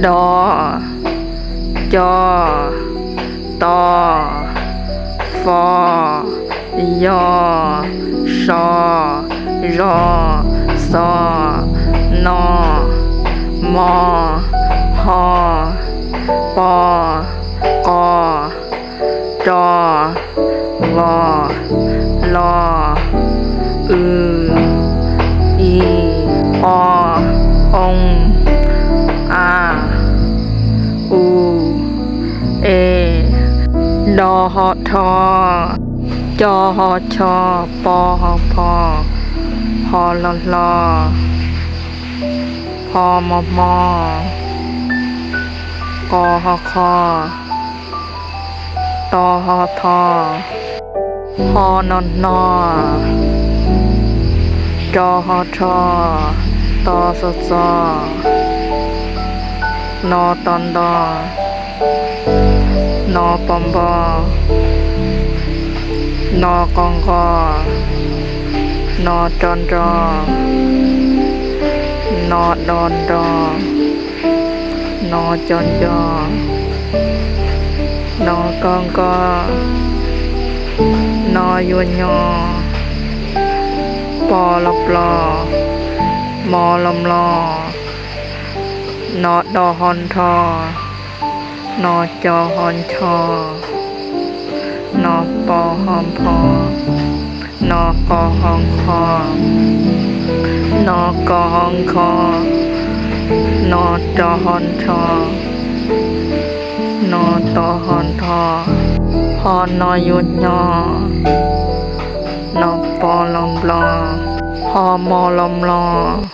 ดอจอตอฟอยอชอรอซอนอมอฮอปอกอจอวอลออืออีอองอาอูเอดอฮอทอจอฮอชอปอฮอพอฮอลอลอพอมอมอกอฮอคอตอฮอทอฮอนอนนอจอฮอทอตอสซอนอตอนดอนอปอมบอนอกองกอนอจอนจอนอดอนดอนอจอนจอนอกองกอนอยุนยอปอลบลอมอลำลอนอดอฮอนทอนอจอฮอนชอนอปอฮอมพอนอกอฮองคอนอกอฮองคอนอจอฮอนชอนอตอฮอนทอฮอนอยุนยอนอปอลำลอฮอมอลำลอ